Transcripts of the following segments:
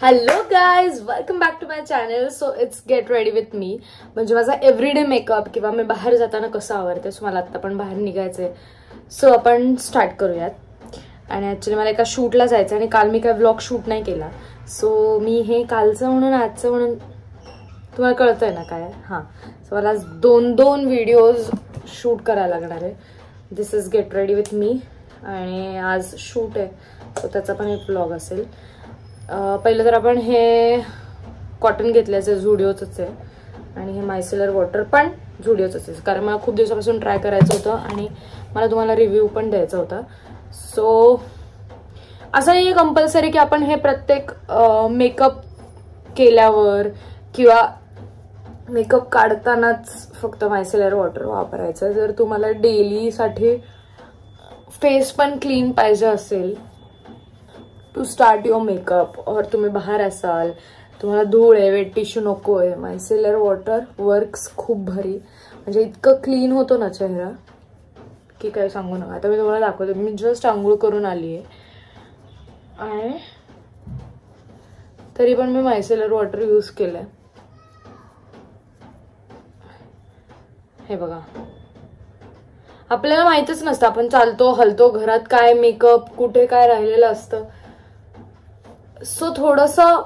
Hello guys, welcome back to my channel. So it's get ready with me. म्हणजे माझा everyday makeup किंवा मी बाहेर जाताना कसं आवडते. सो मला आत्ता पण बाहेर निघायचंय. सो आपण स्टार्ट करूयात. आणि ॲक्च्युली मला एका शूटला जायचं आणि काल मी काय व्लॉग शूट नाही केला. सो मी हे कालचं म्हणून आजचं म्हणून तुम्हाला कळतंय ना काय. हां, सो मला आज दोन व्हिडिओज शूट करायला लागणार आहे. This is get ready with me. आणि आज शूट आहे, सो त्याचा पण एक व्लॉग असेल. पहिलं तर आपण हे कॉटन घेतल्याचं झुडिओचंच आहे. आणि हे मायसेलर वॉटर पण झुडिओचंच आहे, कारण मला खूप दिवसापासून ट्राय करायचं होतं आणि मला तुम्हाला रिव्ह्यू पण द्यायचा होता. सो असं नाही आहे कंपल्सरी की आपण हे प्रत्येक मेकअप केल्यावर किंवा मेकअप काढतानाच फक्त मायसेलर वॉटर वापरायचं. जर तुम्हाला डेलीसाठी फेस पण क्लीन पाहिजे असेल टू स्टार्ट युअर मेकअप, और तुम्ही बाहेर असाल, तुम्हाला धूळ आहे, वेट टिश्यू नको आहे, मायसेलर वॉटर वर्क्स खूप भारी. म्हणजे इतकं क्लीन होतो ना चेहरा की काय सांगू नका. आता मी तुम्हाला दाखवते. मी जस्ट आंघोळ करून आली आहे आणि तरी पण मी मायसेलर वॉटर यूज केलंय. हे बघा, आपल्याला माहितच नसतं. आपण चालतो हलतो, घरात काय मेकअप कुठे काय राहिलेलं असतं. सो थोडंसं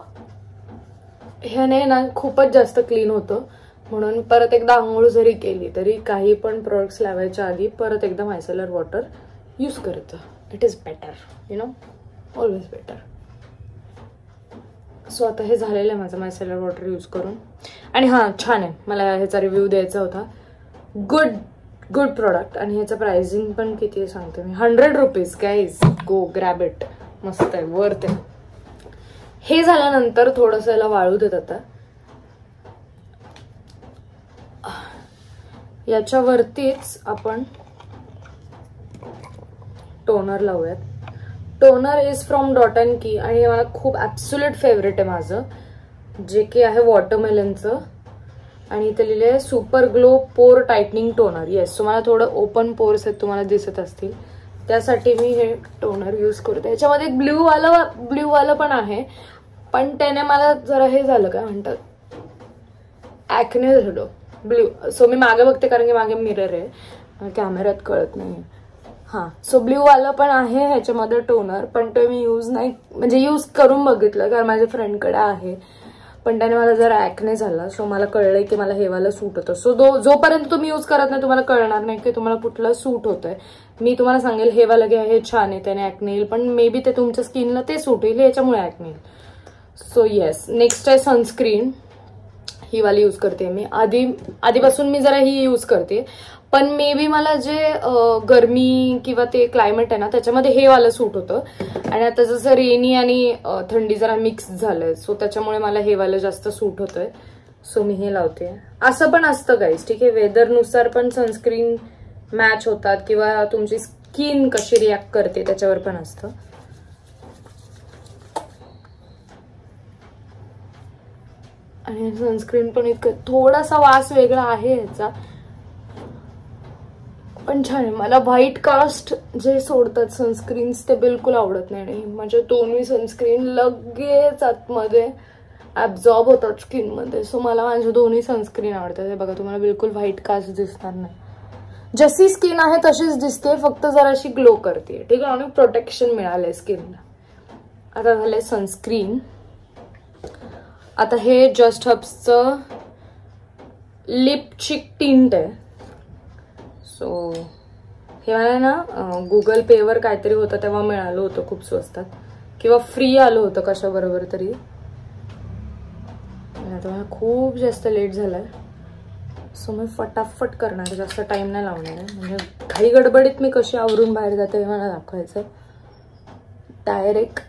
ह्याने ना खूपच जास्त क्लीन होतं. म्हणून परत एकदा आंघोळ जरी केली तरी काही पण प्रोडक्ट्स लावायच्या आधी परत एकदा मायसेलर वॉटर यूज करायचं. It is better, you know, always better. So आता हे झालेलं आहे माझं मायसेलर वॉटर यूज करून. आणि हां, छान आहे. मला ह्याचा रिव्ह्यू द्यायचा होता. Good product. आणि ह्याचं प्राइसिंग पण किती आहे सांगते मी. 100 rupees. Guys, go grab it. मस्त आहे, वर्थ आहे. हे झाल्यानंतर थोडंसं याला वाळू देत. आता याच्यावरतीच आपण टोनर लावूयात. Toner is from dot and key आणि मला खूप ॲब्सोल्यूट फेवरेट आहे माझं, जे की आहे वॉटरमेलनचं. आणि इथे लिहिले आहे सुपर ग्लो पोर टायटनिंग टोनर. येस, तुम्हाला थोडं ओपन पोर्स आहेत, तुम्हाला दिसत असतील, त्यासाठी मी हे टोनर यूज करते. याच्यामध्ये ब्ल्यू वालं पण आहे, पण त्याने मला जरा हे झालं, काय म्हणतात, ॲक्ने झालं ब्ल्यू. सो मी मागे बघते, कारण की मागे मिरर आहे, कॅमेऱ्यात कळत नाही. हां, सो ब्ल्यू वालं पण आहे ह्याच्यामध्ये टोनर, पण तो मी यूज करून बघितलं, कारण माझ्या फ्रेंडकडे आहे. पण त्याने मला जरा ॲक्ने झाला. सो मला कळलंय की मला हे वाला सूट होतं. सो जोपर्यंत तुम्ही यूज करत नाही तुम्हाला कळणार नाही की तुम्हाला कुठलं सूट होतंय. मी तुम्हाला सांगेल हे वाला घ्या, हे छान आहे, त्याने ॲक्ने येईल, पण मे बी ते तुमच्या स्किनला ते सूट होईल, याच्यामुळे ॲक्ने येईल. सो येस, नेक्स्ट आहे सनस्क्रीन. ही वाली यूज करते मी. आधीपासून मी जरा ही यूज करते, पण मे बी मला जे गरमी किंवा ते क्लायमेट आहे ना त्याच्यामध्ये हे वाला सूट होतं. आणि आता जसं रेनी आणि थंडी जरा मिक्स झालंय, सो त्याच्यामुळे मला हे वाला जास्त सूट होतंय. सो मी हे लावते. असं पण असतं गाईज, ठीक आहे, वेदरनुसार पण सनस्क्रीन मॅच होतात किंवा तुमची स्किन कशी रिॲक्ट करते त्याच्यावर पण असतं. आणि सनस्क्रीन पण इतकं थोडासा वास वेगळा आहे याचा, पण छान आहे. मला व्हाईट कास्ट जे सोडतात सनस्क्रीन्स ते बिलकुल आवडत नाही. आणि म्हणजे दोन्ही सनस्क्रीन लगेच आतमध्ये ॲब्झॉर्ब होतात स्किनमध्ये. सो मला माझे दोन्ही सनस्क्रीन आवडतात. हे बघा, तुम्हाला बिलकुल व्हाईट कास्ट दिसणार नाही. जशी स्किन आहे तशीच दिसते, फक्त जराशी ग्लो करते, ठीक आहे, आणि प्रोटेक्शन मिळालंय स्किनला. आता झालंय सनस्क्रीन. आता हे जस्ट हब्सचं लिप चिक टिंट आहे. सो हे मला ना गुगल पेवर काहीतरी होतं तेव्हा मिळालं होतं खूप स्वस्तात, किंवा फ्री आलं होतं कशाबरोबर तरी. आता मला खूप जास्त लेट झालाय, सो मी फटाफट करणार आहे, जास्त टाइम नाही लावणार आहे. म्हणजे घाई गडबडीत मी कशी आवरून बाहेर जाते हे मला दाखवायचं डायरेक्ट.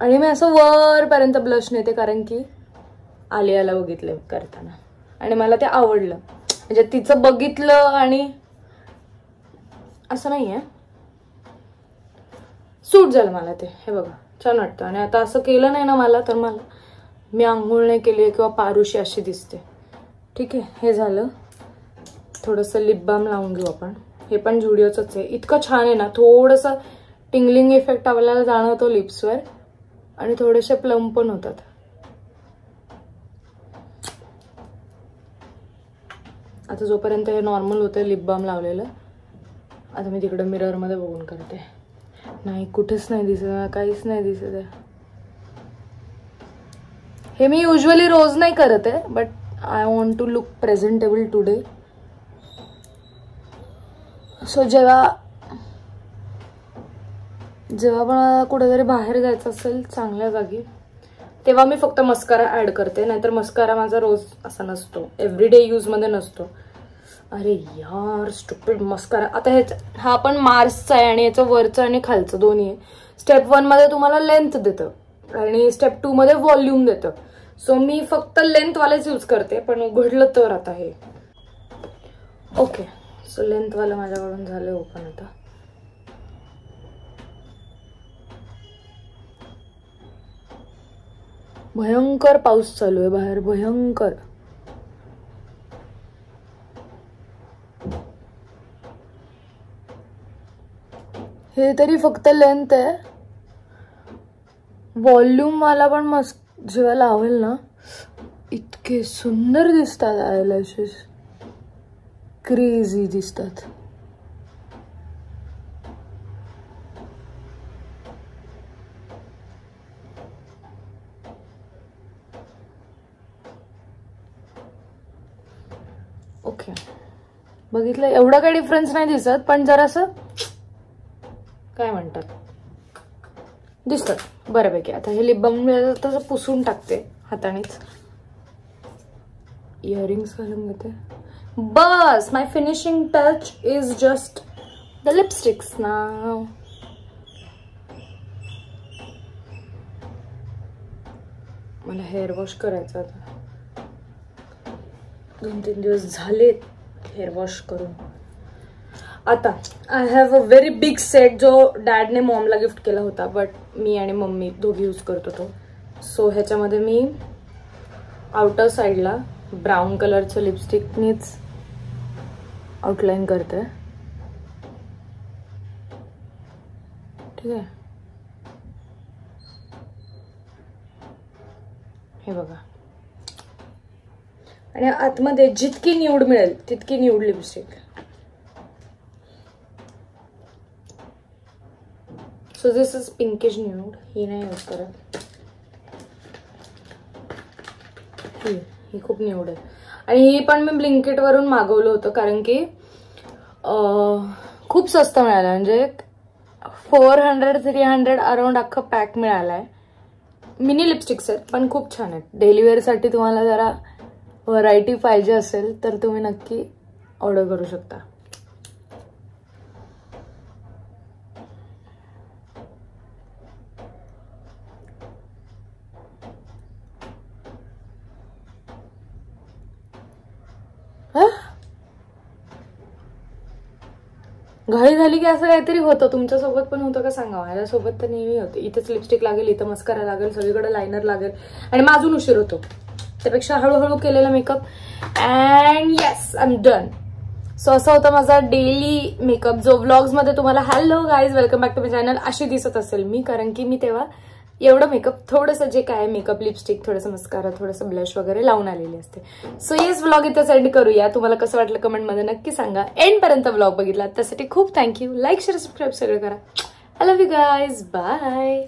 आणि मी असं वरपर्यंत ब्लश नेते, कारण की आलियाला बघितलं करताना आणि मला ते आवडलं. म्हणजे तिचं बघितलं आणि असं नाहीये, सूट झालं मला ते. हे बघा, छान वाटतं. आणि आता असं केलं नाही ना मला, तर मी आंघोळ नाही केली किंवा पारुशी अशी दिसते, ठीक आहे. हे झालं. थोडंसं लिप बाम लावून घेऊ आपण. हे पण झुडिओचंच आहे. इतकं छान आहे ना, थोडंसं टिंगलिंग इफेक्ट आपल्याला जाणवतो लिप्सवर. आणि थोडेसे प्लम पण होतात. आता जोपर्यंत हे नॉर्मल होतं लिप बाम लावलेलं, आता मी तिकडे मिररमध्ये बघून करते. नाही, कुठेच नाही दिसत, काहीच नाही दिसत आहे. हे मी युजली रोज नाही करत आहे, but I want to look presentable today. So जेव्हा पण कुठेतरी बाहेर जायचं असेल चांगल्या जागी, तेव्हा मी फक्त मस्कारा ऍड करते. नाहीतर मस्कारा माझा रोज असा नसतो, एव्हरीडे यूज मध्ये नसतो. अरे यार, स्टुपिड मस्कारा. आता हा पण मार्सचा आहे आणि याचं वरचं आणि खालचं दोन्ही आहे. स्टेप 1 मध्ये तुम्हाला लेंथ देतं आणि स्टेप 2 मध्ये व्हॉल्यूम देतं. सो मी फक्त लेंथ वालेच यूज करते, पण उघडलं तर आता हे. ओके, सो लेंथ वाला माझ्याकडून झालं ओपन. आता भयंकर पाऊस चालू आहे बाहेर, भयंकर. हे तरी फक्त लेंथ आहे. व्हॉल्यूम वाला पण मस्त जेव्हा लावेल ना, इतके सुंदर दिसतात आयलॅशेस, क्रेझी दिसतात. ओके, बघितलं, एवढा काही डिफरन्स नाही दिसत, पण जरासं काय म्हणतात, दिसतात बऱ्यापैकी. आता हे लिप बाम तसं पुसून टाकते हातानेच. इयरिंग्स घालून घेते. बस, my finishing touch is just the lipsticks now. मला हेअर वॉश करायचं आता. 2-3 दिवस झालेत हेअर वॉश करून. आता I have a very big set जो डॅडने मॉमला गिफ्ट केला होता, बट मी आणि मम्मी दोघी यूज करत होतो. सो ह्याच्यामध्ये मी आउटर साईडला ब्राऊन कलरचं लिपस्टिकनीच आउटलाईन करते. ठीक आहे, हे बघा. आणि आतमध्ये जितकी न्यूड मिळेल तितकी nude lipstick. So this is pinkish nude. ही नाही यूज करत, ही खूप न्यूड आहे. आणि ही पण मी ब्लिंकिट वरून मागवलं होतं, कारण की खूप स्वस्त मिळालं. म्हणजे 400-300 अराउंड अख्खा पॅक मिळालाय. मिनी लिपस्टिक्स आहेत, पण खूप छान आहेत. डेली वेअरसाठी तुम्हाला जरा व्हरायटी पाहिजे असेल तर तुम्ही नक्की ऑर्डर करू शकता. घाई झाली की असं काहीतरी होतं. तुमच्यासोबत पण होतं का सांगा. माझ्यासोबत तर नेहमी होते. इथेच लिपस्टिक लागेल, इथं मस्कारा लागेल, सगळीकडे लायनर लागेल आणि मग अजून उशीर होतो. त्यापेक्षा हळूहळू केलेला makeup. And yes, I am done. So असं होतं माझा डेली मेकअप, जो व्लॉग्स मध्ये तुम्हाला hello guys welcome back to my channel अशी दिसत असेल मी, कारण की मी तेव्हा एवढं मेकअप, थोडंसं जे काय मेकअप, लिपस्टिक, थोडंसं मस्कारा, थोडंसं ब्लश वगैरे लावून आलेली असते. सो येस, व्लॉग इथं एंड करूया. तुम्हाला कसं वाटलं कमेंटमध्ये नक्की सांगा. एंड पर्यंत व्लॉग बघितला त्यासाठी खूप थँक्यू. लाईक, शेअर, सबस्क्राईब सगळं करा. I love you guys, bye.